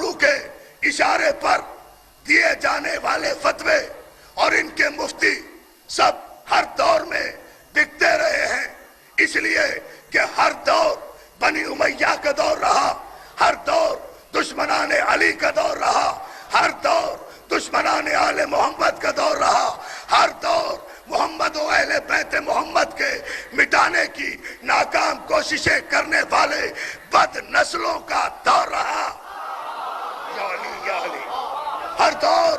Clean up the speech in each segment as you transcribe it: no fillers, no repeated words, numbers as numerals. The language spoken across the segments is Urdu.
گفتگو کے اشارے پر دیے جانے والے فتوے اور ان کے مفتی سب ہر دور میں بکتے رہے ہیں، اس لیے کہ ہر دور بنی امیہ کا دور رہا، ہر دور دشمنان علی کا دور رہا، ہر دور دشمنان آل محمد کا دور رہا، ہر دور محمد و اہل بیت محمد کے مٹانے کی ناکام کوششیں کرنے والے بد نسلوں کا دور رہا۔ یا علی یا علی، ہر دور۔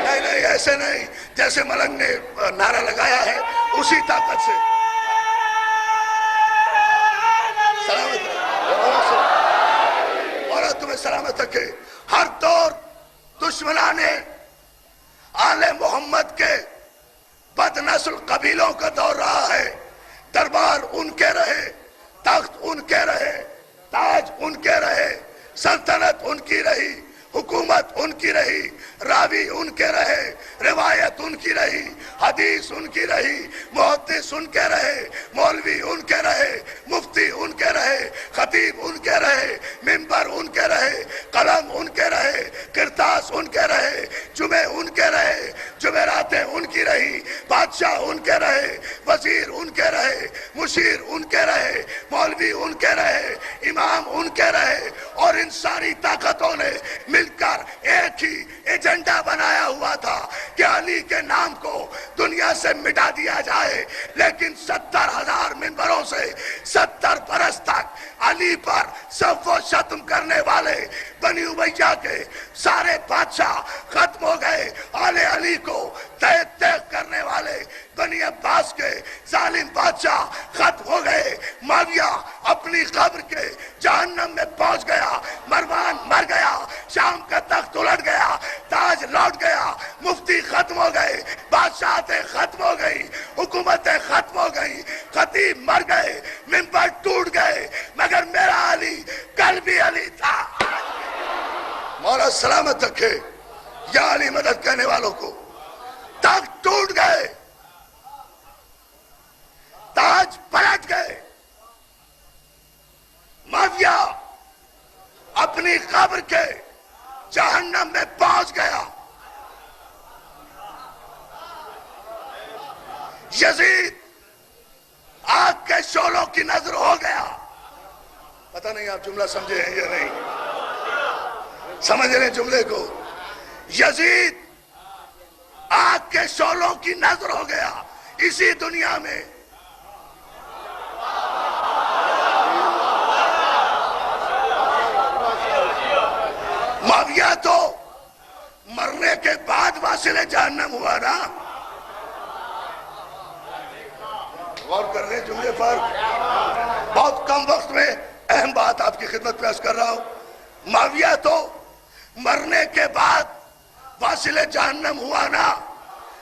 نہیں ایسے نہیں، جیسے ملنگ نے نعرہ لگایا ہے اسی طاقت سے۔ سلامت اور تمہیں سلامت رکھے۔ ہر دور دشمنان آل محمد کے بد نسل قبیلوں کا دور رہا ہے۔ دربار ان کے رہے، تخت ان کے رہے، تاج ان کے رہے، سلطنت ان کی رہی، حکومت ان کی رہی، راوی ان کے رہے، روایت ان کی رہی، حدیث ان کی رہی، محدث ان کے رہے، مولوی ان کے رہے، مفتی ان کے رہے، خطیب ان کے رہے، منبر ان کے رہے، قلم ان کے رہے، کرتاس ان کے رہے، جمعے ان کے رہے، جمعراتیں ان کی رہی، بادشاہ ان کے رہے، وزیر ان کے رہے، مشیر ان کے رہے، مولوی ان کے رہے، امام ان کے رہے، اور ان ساری طاقتوں نے مل کر ایک ہی ایجنڈا بنایا ہوا تھا کہ علی کے نام کو دنیا سے مٹا دیا جائے، لیکن 70,000 منبروں سے 70 برس تک علی پر سب و شتم کرنے والے بنی امیہ کے سارے بادشاہ ختم ہو گئے۔ آل علی کو تیغ کرنے والے بنی عباس کے ظالم بادشاہ ختم ہو گئے۔ معاویہ اپنی قبر کے جہنم میں پہنچ گیا، مروان مر گیا، شام کا تخت الٹ گیا، تاج لوٹ گیا، مفتی ختم ہو گئے، بادشاہتیں ختم ہو گئی، حکومتیں ختم ہو گئی، خطیب مر گئے، منبر ٹوٹ گئے، مگر میرا علی کل بھی علی تھا۔ مولا سلامت رکھے۔ یا علی مدد کہنے والوں کو، تخت ٹوٹ گئے، تاج پلٹ گئے، معاویہ اپنی قبر کے جہنم میں پہنچ گیا، یزید آگ کے شعلوں کی نظر ہو گیا۔ پتہ نہیں آپ جملہ سمجھے ہیں یا نہیں، سمجھ رہے ہیں جملے کو؟ یزید آگ کے شعلوں کی نظر ہو گیا اسی دنیا میں۔ معاویہ تو مرنے کے بعد واصل جہنم ہوا نا۔ غور کر رہے ہیں جملے پر؟ بہت کم وقت میں اہم بات آپ کی خدمت پیش کر رہا ہوں۔ معاویہ تو مرنے کے بعد واصل جہنم ہوا نا،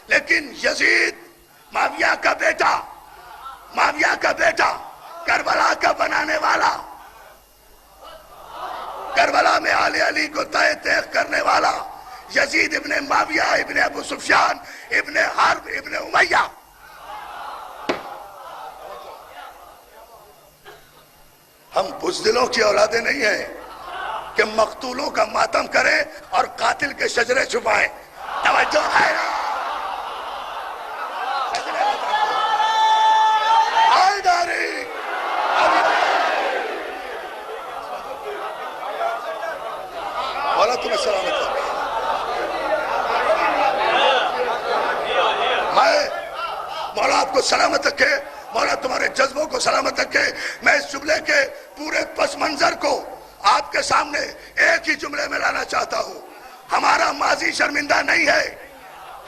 لیکن یزید معاویہ کا بیٹا کربلا کا بنانے والا، کربلا میں آل علی کو تیغ کرنے والا یزید ابن معاویہ ابن ابو سفیان ابن حرب ابن امیہ، ہم بزدلوں کی اولادیں نہیں ہیں کہ مقتولوں کا ماتم کریں اور قاتل کے شجرے چھپائیں۔ توجہ ہے نا؟ مولا تمہیں سلامت رکھے۔ مولا آپ کو سلامت رکھے، مولا تمہارے جذبوں کو سلامت رکھے۔ میں اس جملے کے پورے پس منظر کو آپ کے سامنے ایک ہی جملے میں لانا چاہتا ہوں۔ ہمارا ماضی شرمندہ نہیں ہے۔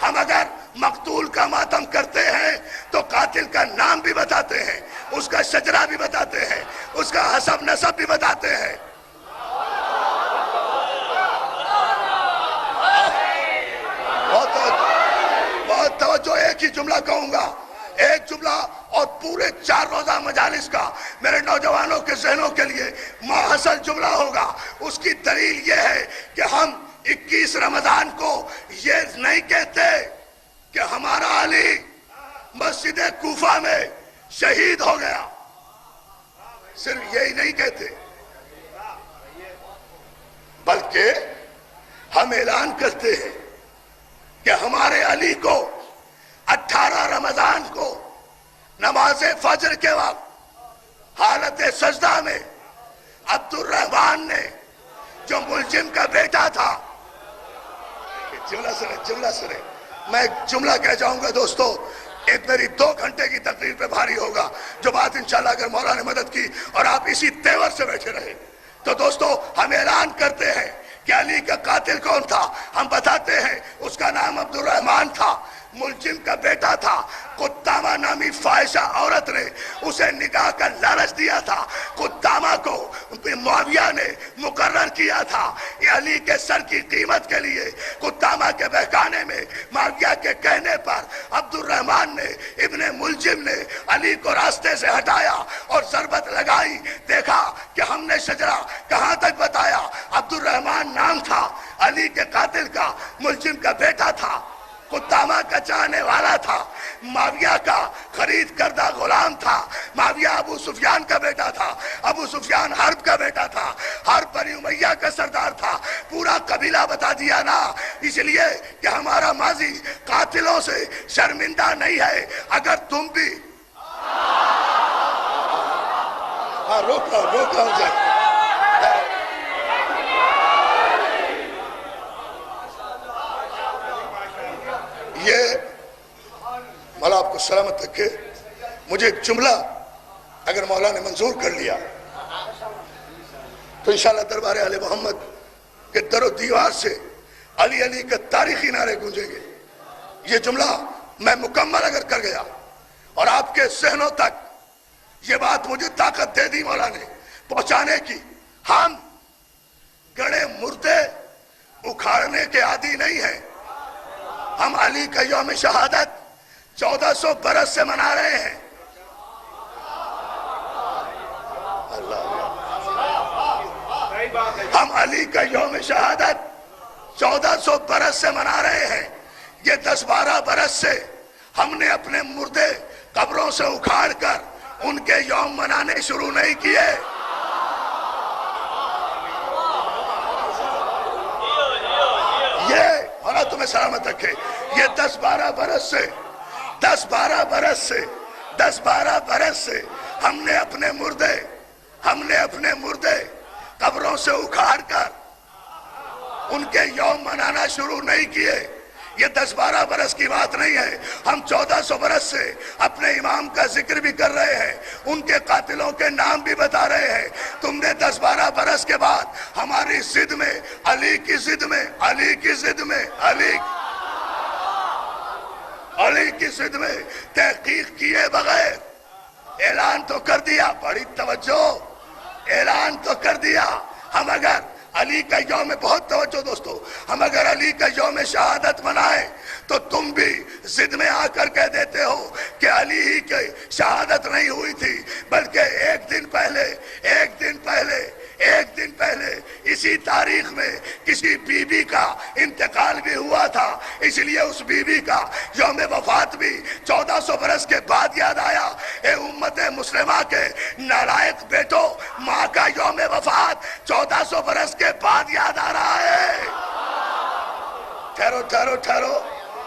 ہم اگر مقتول کا ماتم کرتے ہیں تو قاتل کا نام بھی بتاتے ہیں، اس کا شجرہ بھی بتاتے ہیں، اس کا حسب نسب بھی بتاتے ہیں۔ بہت توجہ، ایک ہی جملہ کہوں گا، ایک جملہ، اور پورے 4 روزہ مجالس کا میرے نوجوانوں کے ذہنوں کے لیے ماحصل جملہ ہوگا۔ اس کی دلیل یہ ہے کہ ہم 21 رمضان کو یہ نہیں کہتے کہ ہمارا علی مسجد کوفہ میں شہید ہو گیا، صرف یہی نہیں کہتے، بات کہ ہم اعلان کرتے ہیں کہ ہمارے علی کو 18 رمضان کو نماز فجر کے وقت حالت سجدہ میں عبد الرحمان نے جو ملجم کا بیٹا تھا، جملہ سنے میں ایک جملہ کہہ جاؤں گا دوستو، ایک میری 2 گھنٹے کی تقریر پہ بھاری ہوگا، جو بات انشاءاللہ اگر مولا نے مدد کی اور آپ اسی تیور سے بیٹھے رہے تو دوستو ہم اعلان کرتے ہیں کہ علی کا قاتل کون تھا. ہم بتاتے ہیں اس کا نام عبد الرحمان تھا، ملجم کا بیٹا تھا. قدامہ نامی فاحشہ عورت نے اسے نکاح کا لالچ دیا تھا. قدامہ کو معاویہ نے مقرر کیا تھا یہ علی کے سر کی قیمت کے لیے. قدامہ کے بہکانے میں معاویہ کے کہنے پر عبد الرحمان نے ابن ملجم نے علی کو راستے سے ہٹایا اور ضربت لگائی. دیکھا کہ ہم نے شجرہ کہاں تک بتایا. عبد الرحمان نام تھا، علی کے قاتل کا ملجم کا بیٹا تھا، قدامہ کا چاہنے والا تھا، معاویہ کا خرید کردہ غلام تھا. معاویہ ابو سفیان کا بیٹا تھا، ابو سفیان حرب کا بیٹا تھا، حرب بنی امیہ کا سردار تھا. پورا قبیلہ بتا دیا نا، اس لیے کہ ہمارا ماضی قاتلوں سے شرمندہ نہیں ہے. اگر تم بھی روکا ہو جائے. یہ مولا آپ کو سلامت رکھے. مجھے ایک جملہ اگر مولا نے منظور کر لیا تو انشاءاللہ دربار آل محمد کے در و دیوار سے علی علی کا تاریخی نعرے گونجیں گے. یہ جملہ میں مکمل اگر کر گیا اور آپ کے ذہنوں تک یہ بات مجھے طاقت دے دی مولا نے پہنچانے کی. ہم گڑے مردے اکھاڑنے کے عادی نہیں ہیں. ہم علی کا یوم شہادت 1400 برس سے منا رہے ہیں. ہم علی کا یوم شہادت 1400 برس سے منا رہے ہیں. یہ 10-12 برس سے ہم نے اپنے مردے قبروں سے اکھاڑ کر ان کے یوم منانے شروع نہیں کیے. یہ مولا تمہیں سلامت رکھے. یہ 10-12 برس سے ہم نے اپنے مردے قبروں سے اکھاڑ کر ان کے یوم منانا شروع نہیں کیے. یہ 10-12 برس کی بات نہیں ہے. ہم 1400 برس سے اپنے امام کا ذکر بھی کر رہے ہیں، ان کے قاتلوں کے نام بھی بتا رہے ہیں. تم نے 10-12 برس کے بعد ہماری ضد میں علی کی ضد میں تحقیق کیے بغیر اعلان تو کر دیا. بڑی توجہ، اعلان تو کر دیا. ہم اگر علی کا یوم، بہت توجہ دوستو، ہم اگر علی کا یوم شہادت منائیں تو تم بھی ضد میں آ کر کہہ دیتے ہو کہ علی ہی کی شہادت نہیں ہوئی تھی، بلکہ ایک دن پہلے اسی تاریخ میں کسی بی بی کا انتقال بھی ہوا تھا. اس لیے اس بی بی کا یوم وفات بھی 1400 برس کے بعد یاد آیا. اے امت مسلمہ کے نالائق بیٹو، ماں کا یوم وفات 1400 برس کے بعد یاد آ رہا ہے. ٹھہرو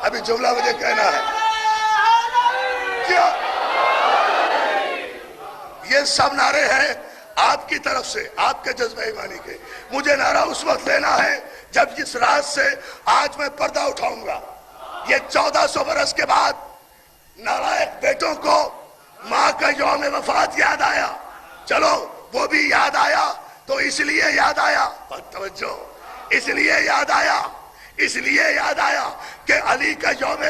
ابھی جملہ مجھے کہنا ہے. کیا یہ سب نعرے ہیں آپ کی طرف سے، آپ کے جذبہ ایمانی کے. مجھے نعرہ اس وقت لینا ہے جب جس راز سے آج میں پردہ اٹھاؤں گا. یہ 1400 برس کے بعد نالائق بیٹوں کو ماں کا یوم وفات یاد آیا. چلو وہ بھی یاد آیا تو اس لیے یاد آیا، توجہ، اس لیے یاد آیا کہ علی کا یوم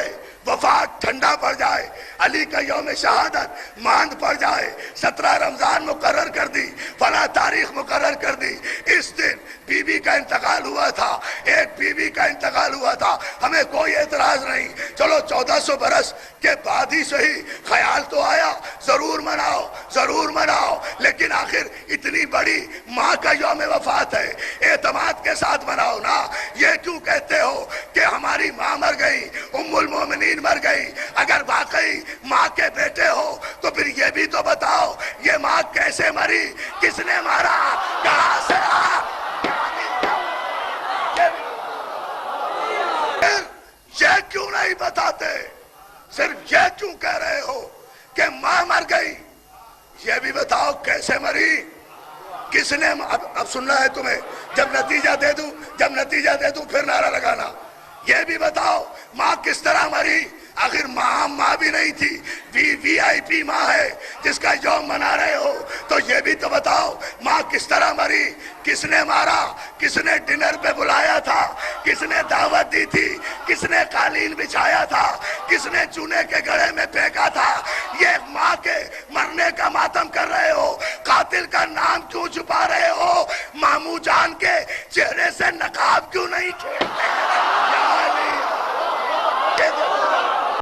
وفات ٹھنڈا پڑ جائے، علی کا یوم شہادت ماند پڑ جائے. 17 رمضان مقرر کر دی، فلاں تاریخ مقرر کر دی. اس دن بی بی کا انتقال ہوا تھا، ایک بی بی کا انتقال ہوا تھا. ہمیں کوئی اعتراض نہیں. چلو 1400 برس کے بعد ہی صحیح خیال تو آیا، ضرور مناؤ. لیکن آخر اتنی بڑی ماں کا یوم وفات ہے، اعتماد کے ساتھ مناؤ نا. یہ کیوں کہتے ہو کہ ہماری ماں مر گئی، ام المومنین مر گئی؟ اگر واقعی ماں کے بیٹے ہو تو پھر یہ بھی تو بتاؤ یہ ماں کیسے مری، کس نے مارا، کہاں سے کس نے اب سننا ہے تمہیں، جب نتیجہ دے دوں پھر نعرہ لگانا. یہ بھی بتاؤ ماں کس طرح مری؟ آخر ماں بھی نہیں تھی، وی آئی پی ماں ہے جس کا یوم منا رہے ہو، تو یہ بھی تو بتاؤ ماں کس طرح مری، کس نے مارا، کس نے ڈنر پہ بلایا تھا، کس نے دعوت دی تھی، کس نے قالین بچھایا تھا، کس نے چونے کے گڑھے میں پھینکا تھا. یہ ماں کے مرنے کا ماتم کر رہے ہو، قاتل کا نام کیوں چھپا رہے ہو؟ ماموں جان کے چہرے سے نقاب